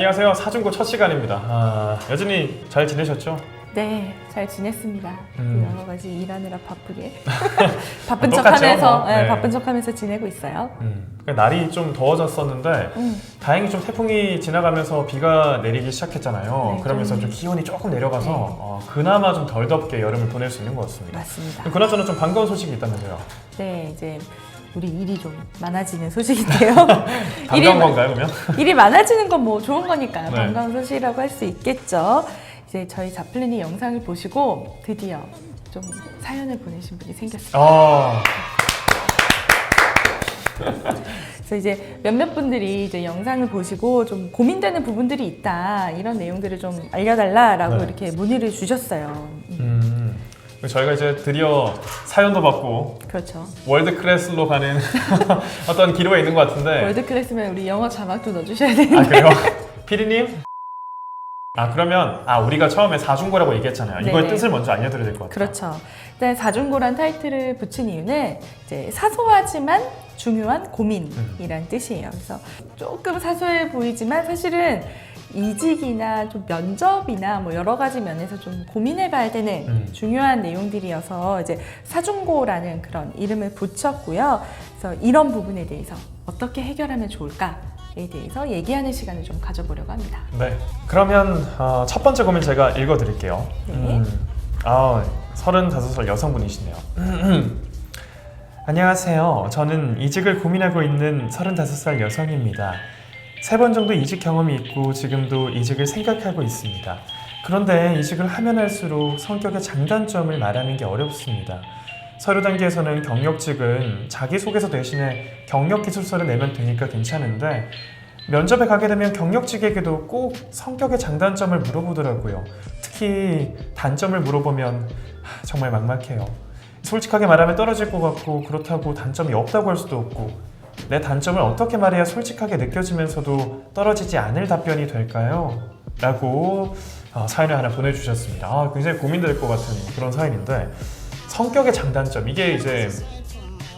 안녕하세요. 사중고 첫 시간입니다. 여전히 잘 지내셨죠? 네, 잘 지냈습니다. 여러 가지 일하느라 바쁘게 바쁜 똑같죠, 척하면서 뭐. 네. 바쁜 척하면서 지내고 있어요. 날이 좀 더워졌었는데 다행히 좀 태풍이 지나가면서 비가 내리기 시작했잖아요. 네, 그러면서 좀 기온이 조금 내려가서 그나마 좀 덜 덥게 여름을 보낼 수 있는 것 같습니다. 맞습니다. 그나저나 좀 반가운 소식이 있다면서요? 네, 이제 우리 일이 좀 많아지는 소식인데요. 반가운 건가요, 그러면? 일이 많아지는 건 뭐 좋은 거니까 네. 반가운 소식이라고 할 수 있겠죠. 이제 저희 자플린이 영상을 보시고 드디어 좀 사연을 보내신 분이 생겼어요. 그래서 이제 몇몇 분들이 이제 영상을 보시고 좀 고민되는 부분들이 있다, 이런 내용들을 좀 알려달라라고 네. 이렇게 문의를 주셨어요. 저희가 이제 드디어 사연도 받고 그렇죠. 월드 클래스로 가는 어떤 기로에 있는 것 같은데. 월드 클래스면 우리 영어 자막도 넣어주셔야 되는데. 그래요? 피디님? 그러면 우리가 처음에 사중고라고 얘기했잖아요. 이거의 네네. 뜻을 먼저 알려드려야 될 것 같아요. 그렇죠. 일단 사중고란 타이틀을 붙인 이유는 이제 사소하지만 중요한 고민이란 뜻이에요. 그래서 조금 사소해 보이지만 사실은 이직이나 좀 면접이나 뭐 여러 가지 면에서 좀 고민해봐야 되는 중요한 내용들이어서 이제 사중고라는 그런 이름을 붙였고요. 그래서 이런 부분에 대해서 어떻게 해결하면 좋을까에 대해서 얘기하는 시간을 좀 가져보려고 합니다. 네. 그러면 첫 번째 고민 제가 읽어드릴게요. 네. 35살 여성분이시네요. 안녕하세요. 저는 이직을 고민하고 있는 35살 여성입니다. 3번 정도 이직 경험이 있고 지금도 이직을 생각하고 있습니다. 그런데 이직을 하면 할수록 성격의 장단점을 말하는 게 어렵습니다. 서류 단계에서는 경력직은 자기소개서 대신에 경력기술서를 내면 되니까 괜찮은데 면접에 가게 되면 경력직에게도 꼭 성격의 장단점을 물어보더라고요. 특히 단점을 물어보면 정말 막막해요. 솔직하게 말하면 떨어질 것 같고 그렇다고 단점이 없다고 할 수도 없고 내 단점을 어떻게 말해야 솔직하게 느껴지면서도 떨어지지 않을 답변이 될까요? 라고 사연을 하나 보내주셨습니다. 굉장히 고민될 것 같은 그런 사연인데 성격의 장단점, 이게 이제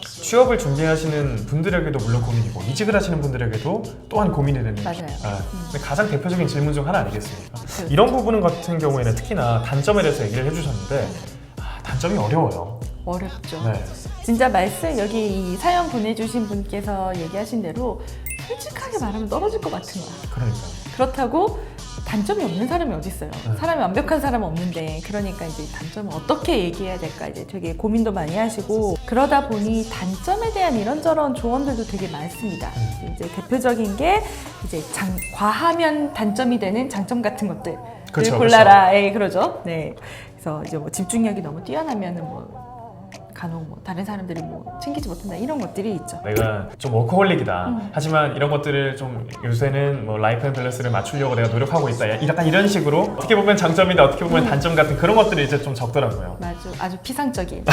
취업을 준비하시는 분들에게도 물론 고민이고 이직을 하시는 분들에게도 또한 고민이 되는 맞아요. 근데 가장 대표적인 질문 중 하나 아니겠습니까? 이런 부분 같은 경우에는 특히나 단점에 대해서 얘기를 해주셨는데 단점이 어려워요. 어렵죠. 네. 진짜 여기 이 사연 보내주신 분께서 얘기하신 대로 솔직하게 말하면 떨어질 것 같은 거야. 그러니까요. 그렇다고 단점이 없는 사람이 어디 있어요? 사람이 완벽한 사람은 없는데, 그러니까 이제 단점을 어떻게 얘기해야 될까 이제 되게 고민도 많이 하시고, 그러다 보니 단점에 대한 이런저런 조언들도 되게 많습니다. 이제 대표적인 게 이제 과하면 단점이 되는 장점 같은 것들 그쵸, 골라라. 그러죠. 네. 그래서 이제 뭐 집중력이 너무 뛰어나면은 뭐 간혹 뭐 다른 사람들이 뭐 챙기지 못한다, 이런 것들이 있죠. 내가 좀 워커홀릭이다. 하지만 이런 것들을 좀 요새는 뭐 라이프 앤 밸런스를 맞추려고 내가 노력하고 있다. 약간 이런 식으로 어떻게 보면 장점이다, 어떻게 보면 단점 같은 그런 것들이 이제 좀 적더라고요. 맞아, 아주 피상적인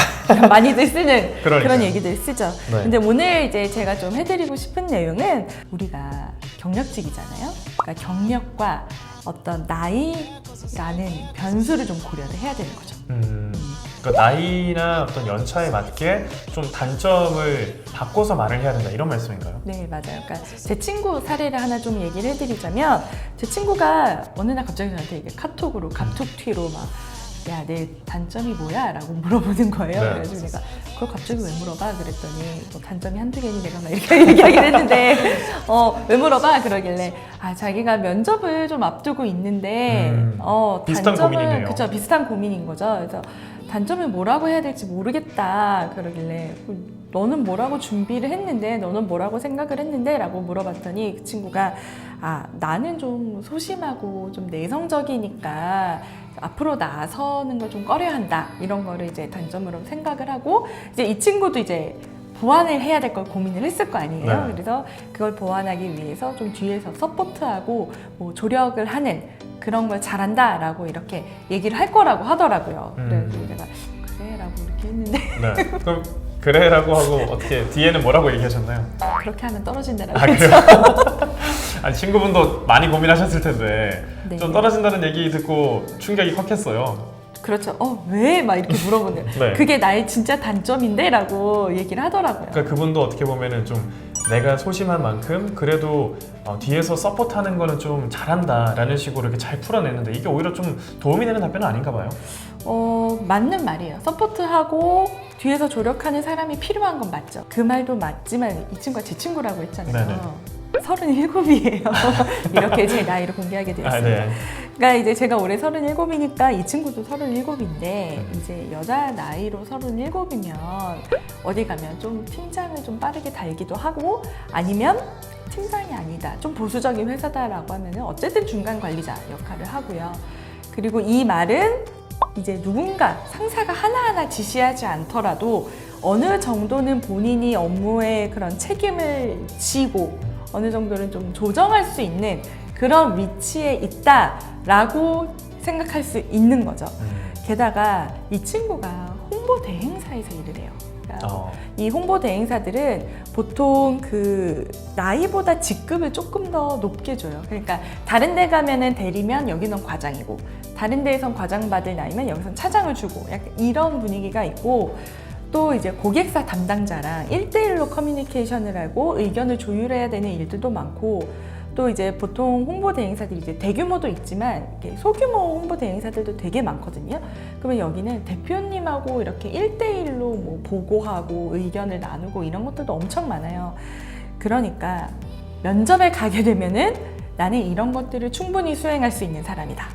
많이들 쓰는 그런 얘기들 쓰죠. 네. 근데 오늘 이제 제가 좀 해드리고 싶은 내용은 우리가 경력직이잖아요. 그러니까 경력과 어떤 나이라는 변수를 좀 고려를 해야 되는 거죠. 그러니까 나이나 어떤 연차에 맞게 좀 단점을 바꿔서 말을 해야 된다, 이런 말씀인가요? 네, 맞아요. 그러니까 제 친구 사례를 하나 좀 얘기를 해드리자면, 제 친구가 어느 날 갑자기 저한테 이게 카톡으로 갑툭튀로 막 야, 내 단점이 뭐야? 라고 물어보는 거예요. 네. 그래가지고 내가 그걸 갑자기 왜 물어봐? 그랬더니 뭐 단점이 한두 개니 내가 막 이렇게 얘기하긴 했는데 왜 물어봐? 그러길래 자기가 면접을 좀 앞두고 있는데 비슷한 고민이네요. 그쵸, 비슷한 고민인 거죠. 그래서 단점을 뭐라고 해야 될지 모르겠다 그러길래 너는 뭐라고 준비를 했는데, 너는 뭐라고 생각을 했는데? 라고 물어봤더니 그 친구가 나는 좀 소심하고 좀 내성적이니까 앞으로 나서는 걸 좀 꺼려한다, 이런 거를 이제 단점으로 생각을 하고, 이제 이 친구도 이제 보완을 해야 될 걸 고민을 했을 거 아니에요. 네. 그래서 그걸 보완하기 위해서 좀 뒤에서 서포트하고 뭐 조력을 하는 그런 걸 잘한다 라고 이렇게 얘기를 할 거라고 하더라고요. 그래서 제가 그래? 라고 이렇게 했는데 네. 그럼 그래 라고 하고 어떻게 뒤에는 뭐라고 얘기하셨나요? 그렇게 하면 떨어진다라고 그래요? 아니, 친구분도 많이 고민하셨을 텐데 네. 좀 떨어진다는 얘기 듣고 충격이 컸겠어요. 그렇죠. 왜? 막 이렇게 물어보네요. 네. 그게 나의 진짜 단점인데? 라고 얘기를 하더라고요. 그러니까 그분도 어떻게 보면은 좀 내가 소심한 만큼 그래도 뒤에서 서포트하는 거는 좀 잘한다라는 식으로 이렇게 잘 풀어내는데 이게 오히려 좀 도움이 되는 답변은 아닌가 봐요. 맞는 말이에요. 서포트하고 뒤에서 조력하는 사람이 필요한 건 맞죠. 그 말도 맞지만 이 친구가 제 친구라고 했잖아요. 37이에요. 이렇게 제 나이를 공개하게 되었습니다. 네. 그러니까 이제 제가 올해 37이니까 이 친구도 37인데 이제 여자 나이로 37이면 어디 가면 좀 팀장을 좀 빠르게 달기도 하고 아니면 팀장이 아니다. 좀 보수적인 회사다라고 하면은 어쨌든 중간 관리자 역할을 하고요. 그리고 이 말은 이제 누군가 상사가 하나하나 지시하지 않더라도 어느 정도는 본인이 업무에 그런 책임을 지고 어느 정도는 좀 조정할 수 있는 그런 위치에 있다라고 생각할 수 있는 거죠. 게다가 이 친구가 홍보 대행사에서 일을 해요. 그러니까 이 홍보 대행사들은 보통 그 나이보다 직급을 조금 더 높게 줘요. 그러니까 다른 데 가면은 대리면 여기는 과장이고 다른 데에선 과장 받을 나이면 여기선 차장을 주고 약간 이런 분위기가 있고 또 이제 고객사 담당자랑 1대1로 커뮤니케이션을 하고 의견을 조율해야 되는 일들도 많고 또 이제 보통 홍보 대행사들이 이제 대규모도 있지만 이렇게 소규모 홍보 대행사들도 되게 많거든요. 그러면 여기는 대표님하고 이렇게 1대1로 뭐 보고하고 의견을 나누고 이런 것들도 엄청 많아요. 그러니까 면접에 가게 되면은 나는 이런 것들을 충분히 수행할 수 있는 사람이다.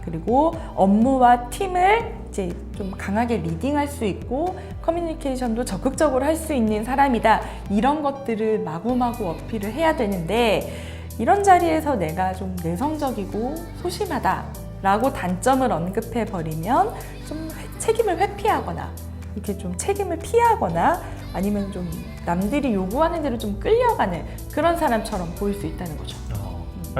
그리고 업무와 팀을 이제 좀 강하게 리딩할 수 있고 커뮤니케이션도 적극적으로 할 수 있는 사람이다. 이런 것들을 마구마구 어필을 해야 되는데 이런 자리에서 내가 좀 내성적이고 소심하다라고 단점을 언급해 버리면 좀 책임을 회피하거나 이렇게 좀 책임을 피하거나 아니면 좀 남들이 요구하는 대로 좀 끌려가는 그런 사람처럼 보일 수 있다는 거죠.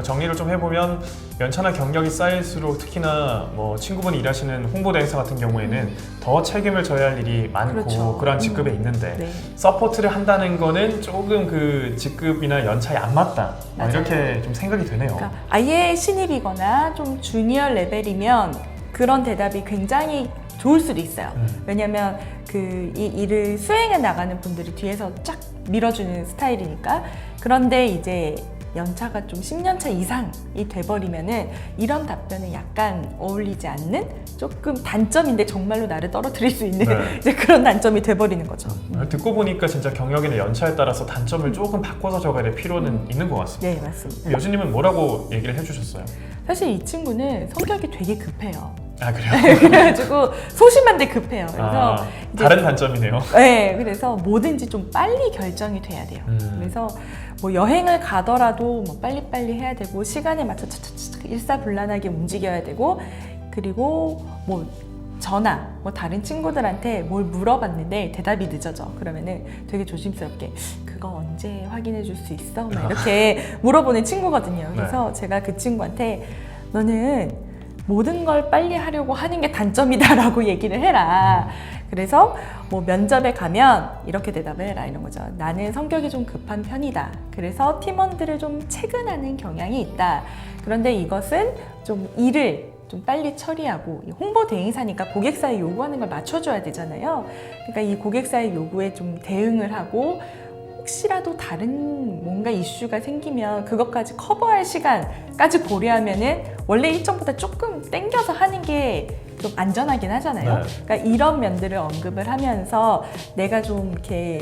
정리를 좀 해보면 연차나 경력이 쌓일수록 특히나 뭐 친구분이 일하시는 홍보대행사 같은 경우에는 더 책임을 져야 할 일이 많고 그렇죠. 그러한 직급에 있는데 네. 서포트를 한다는 거는 조금 그 직급이나 연차에 안 맞다 이렇게 좀 생각이 되네요. 그러니까 아예 신입이거나 좀 주니어 레벨이면 그런 대답이 굉장히 좋을 수도 있어요. 왜냐하면 그 이 일을 수행해 나가는 분들이 뒤에서 쫙 밀어주는 스타일이니까. 그런데 이제 연차가 좀 10년차 이상이 돼버리면은 이런 답변은 약간 어울리지 않는 조금 단점인데 정말로 나를 떨어뜨릴 수 있는 이제 그런 단점이 돼버리는 거죠. 듣고 보니까 진짜 경력이나 연차에 따라서 단점을 조금 바꿔서 적어야 될 필요는 있는 것 같습니다. 네, 맞습니다. 여주님은 뭐라고 얘기를 해주셨어요? 사실 이 친구는 성격이 되게 급해요. 아 그래요? 그래가지고 소심한데 급해요. 그래서 이제 다른 단점이네요. 네, 그래서 뭐든지 좀 빨리 결정이 돼야 돼요. 그래서 뭐 여행을 가더라도 뭐 빨리빨리 해야 되고 시간에 맞춰 일사불란하게 움직여야 되고 그리고 뭐 전화, 뭐 다른 친구들한테 뭘 물어봤는데 대답이 늦어져. 그러면은 되게 조심스럽게 그거 언제 확인해 줄 수 있어? 막 이렇게 물어보는 친구거든요. 그래서 제가 그 친구한테 너는 모든 걸 빨리 하려고 하는 게 단점이다라고 얘기를 해라. 그래서 뭐 면접에 가면 이렇게 대답을 해라 이런 거죠. 나는 성격이 좀 급한 편이다. 그래서 팀원들을 좀 체근하는 경향이 있다. 그런데 이것은 좀 일을 좀 빨리 처리하고 홍보 대행사니까 고객사에 요구하는 걸 맞춰줘야 되잖아요. 그러니까 이 고객사의 요구에 좀 대응을 하고 혹시라도 다른 뭔가 이슈가 생기면 그것까지 커버할 시간까지 고려하면은 원래 일정보다 조금 땡겨서 하는 게 좀 안전하긴 하잖아요. 그러니까 이런 면들을 언급을 하면서 내가 좀 이렇게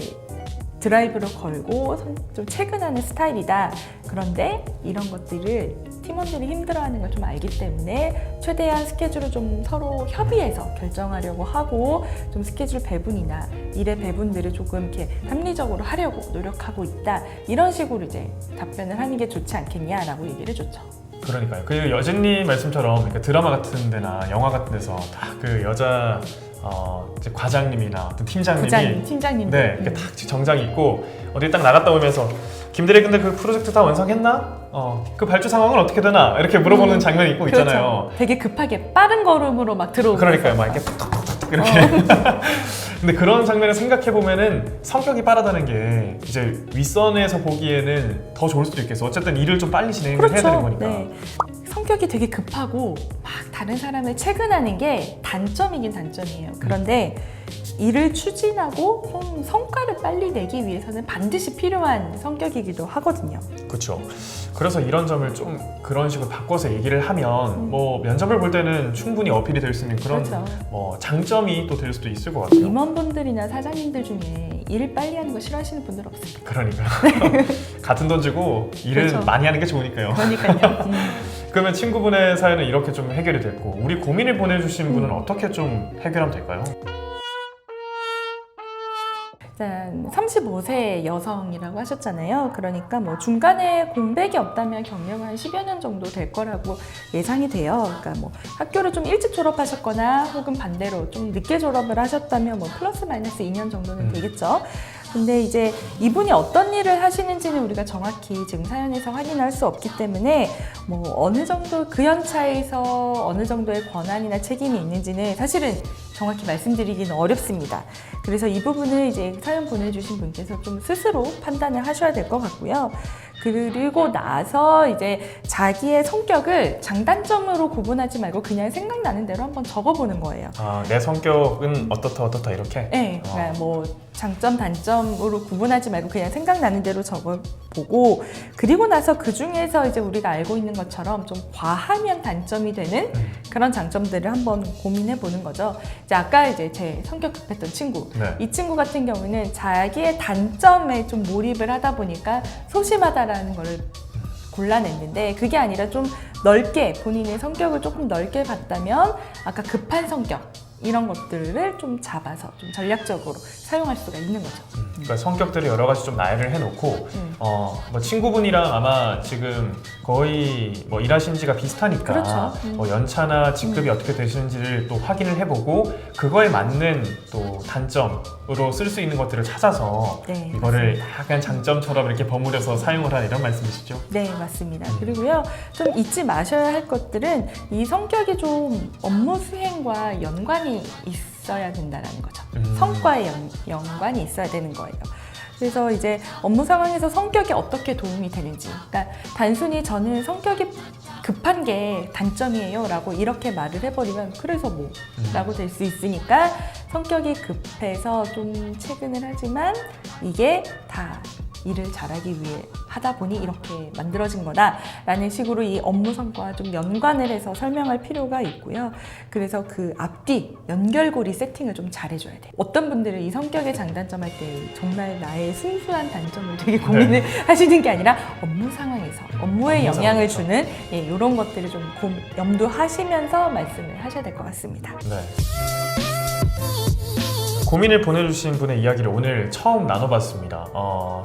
드라이브를 걸고 좀 체근하는 스타일이다. 그런데 이런 것들을 팀원들이 힘들어하는 걸 좀 알기 때문에 최대한 스케줄을 좀 서로 협의해서 결정하려고 하고 좀 스케줄 배분이나 일의 배분들을 조금 이렇게 합리적으로 하려고 노력하고 있다. 이런 식으로 이제 답변을 하는 게 좋지 않겠냐라고 얘기를 해줬죠. 그러니까요. 그 여진님 말씀처럼 그러니까 드라마 같은 데나 영화 같은 데서 딱 그 여자 이제 과장님이나 어떤 팀장님이 팀장님 네, 이렇게 딱 정장 입고 어디 딱 나갔다 오면서 김대리 근데 그 프로젝트 다 완성했나? 그 발주 상황은 어떻게 되나? 이렇게 물어보는 장면이 있고 그렇죠. 있잖아요. 되게 급하게 빠른 걸음으로 막 들어오고 그러니까요. 막 이렇게 툭툭툭툭 이렇게. 근데 그런 장면을 생각해 보면은 성격이 빠르다는 게 이제 윗선에서 보기에는 더 좋을 수도 있겠어. 어쨌든 일을 좀 빨리 진행을 해야 되는 거니까. 네. 성격이 되게 급하고 막 다른 사람을 채근하는 게 단점이긴 단점이에요. 그런데 일을 추진하고 좀 성과를 빨리 내기 위해서는 반드시 필요한 성격이기도 하거든요. 그렇죠. 그래서 이런 점을 좀 그런 식으로 바꿔서 얘기를 하면 뭐 면접을 볼 때는 충분히 어필이 될 수 있는 그런 그렇죠. 뭐 장점이 또 될 수도 있을 것 같아요. 임원분들이나 사장님들 중에 일을 빨리 하는 거 싫어하시는 분들 없어요. 그러니까 같은 돈 주고 일은 그렇죠. 많이 하는 게 좋으니까요. 그러니까요. 그러면 친구분의 사연은 이렇게 좀 해결이 됐고 우리 고민을 보내주신 분은 어떻게 좀 해결하면 될까요? 일단 35세 여성이라고 하셨잖아요. 그러니까 뭐 중간에 공백이 없다면 경력은 한 10여 년 정도 될 거라고 예상이 돼요. 그러니까 뭐 학교를 좀 일찍 졸업하셨거나 혹은 반대로 좀 늦게 졸업을 하셨다면 뭐 플러스 마이너스 2년 정도는 되겠죠. 근데 이제 이분이 어떤 일을 하시는지는 우리가 정확히 지금 사연에서 확인할 수 없기 때문에 뭐 어느 정도 그 연차에서 어느 정도의 권한이나 책임이 있는지는 사실은 정확히 말씀드리기는 어렵습니다. 그래서 이 부분을 이제 사연 보내주신 분께서 좀 스스로 판단을 하셔야 될 것 같고요. 그리고 나서 이제 자기의 성격을 장단점으로 구분하지 말고 그냥 생각나는 대로 한번 적어보는 거예요. 아, 내 성격은 어떻다 이렇게? 네, 그러니까 뭐 장점, 단점으로 구분하지 말고 그냥 생각나는 대로 적어보고 그리고 나서 그 중에서 이제 우리가 알고 있는 것처럼 좀 과하면 단점이 되는 그런 장점들을 한번 고민해보는 거죠. 이제 아까 이제 제 성격 급했던 친구, 네. 이 친구 같은 경우는 자기의 단점에 좀 몰입을 하다 보니까 소심하다라는 걸 골라냈는데 그게 아니라 좀 넓게 본인의 성격을 조금 넓게 봤다면 아까 급한 성격 이런 것들을 좀 잡아서 좀 전략적으로 사용할 수가 있는 거죠. 그러니까 성격들을 여러 가지 좀 나열을 해놓고 뭐 친구분이랑 아마 지금 거의 뭐 일하신 지가 비슷하니까 그렇죠. 뭐 연차나 직급이 어떻게 되시는지를 또 확인을 해보고 그거에 맞는 또 단점으로 쓸 수 있는 것들을 찾아서 네, 이거를 약간 장점처럼 이렇게 버무려서 사용을 하는 이런 말씀이시죠? 네, 맞습니다. 그리고요, 좀 잊지 마셔야 할 것들은 이 성격이 좀 업무 수행과 연관이 있어야 된다는 거죠. 성과에 연관이 있어야 되는 거예요. 그래서 이제 업무 상황에서 성격이 어떻게 도움이 되는지, 그러니까 단순히 저는 성격이 급한 게 단점이에요 라고 이렇게 말을 해버리면 그래서 뭐 라고 될 수 있으니까 성격이 급해서 좀 채근을 하지만 이게 다 일을 잘하기 위해 하다 보니 이렇게 만들어진 거다 라는 식으로 이 업무 성과와 좀 연관을 해서 설명할 필요가 있고요. 그래서 그 앞뒤 연결고리 세팅을 좀 잘해줘야 돼요. 어떤 분들은 이 성격의 장단점 할 때 정말 나의 순수한 단점을 되게 고민을 하시는 게 아니라 업무 상황에서 업무에 영향을 주는 이런 것들을 좀 염두하시면서 말씀을 하셔야 될 것 같습니다. 네. 고민을 보내주신 분의 이야기를 오늘 처음 나눠봤습니다.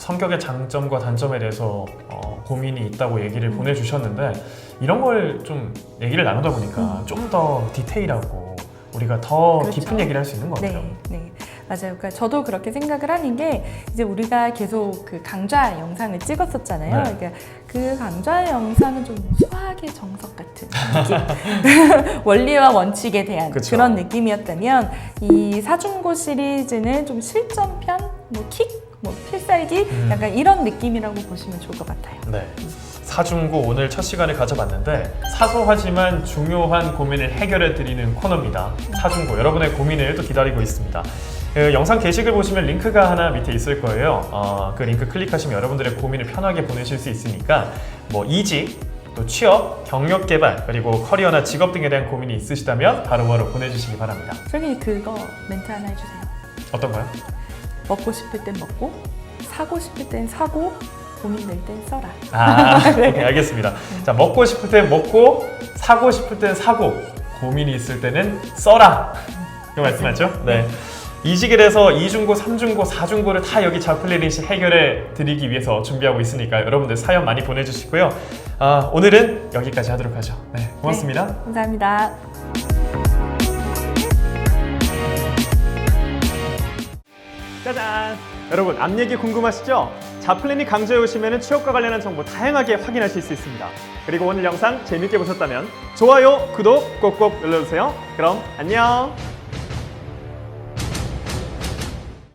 성격의 장점과 단점에 대해서 고민이 있다고 얘기를 보내주셨는데 이런 걸 좀 얘기를 나누다 보니까 좀 더 디테일하고 우리가 더 그렇죠. 깊은 얘기를 할 수 있는 것 같아요. 네. 맞아요. 그러니까 저도 그렇게 생각을 하는 게 이제 우리가 계속 그 강좌 영상을 찍었었잖아요. 네. 그러니까 그 강좌 영상은 좀 수학의 정석 같은 느낌. 원리와 원칙에 대한 그쵸. 그런 느낌이었다면 이 사중고 시리즈는 좀 실전편, 뭐 킥, 뭐 필살기 약간 이런 느낌이라고 보시면 좋을 것 같아요. 네. 사중고 오늘 첫 시간을 가져봤는데 사소하지만 중요한 고민을 해결해 드리는 코너입니다. 사중고 여러분의 고민을 또 기다리고 있습니다. 그 영상 게시글 보시면 링크가 하나 밑에 있을 거예요. 그 링크 클릭하시면 여러분들의 고민을 편하게 보내실 수 있으니까 뭐 이직, 또 취업, 경력 개발, 그리고 커리어나 직업 등에 대한 고민이 있으시다면 바로바로 보내주시기 바랍니다. 선생님 그거 멘트 하나 해주세요. 어떤가요? 먹고 싶을 땐 먹고, 사고 싶을 땐 사고, 고민될 땐 써라. 오케이, 알겠습니다. 자, 먹고 싶을 땐 먹고, 사고 싶을 땐 사고, 고민이 있을 때는 써라. 그 말씀하죠? 네. 이직에 대해서 2중고, 3중고, 4중고를 다 여기 자플레닛이 해결해 드리기 위해서 준비하고 있으니까 여러분들 사연 많이 보내주시고요. 오늘은 여기까지 하도록 하죠. 네, 고맙습니다. 네, 감사합니다. 짜잔! 여러분, 앞 얘기 궁금하시죠? 자플래닛 강좌에 오시면 취업과 관련한 정보 다양하게 확인하실 수 있습니다. 그리고 오늘 영상 재밌게 보셨다면 좋아요, 구독 꼭꼭 눌러주세요. 그럼 안녕!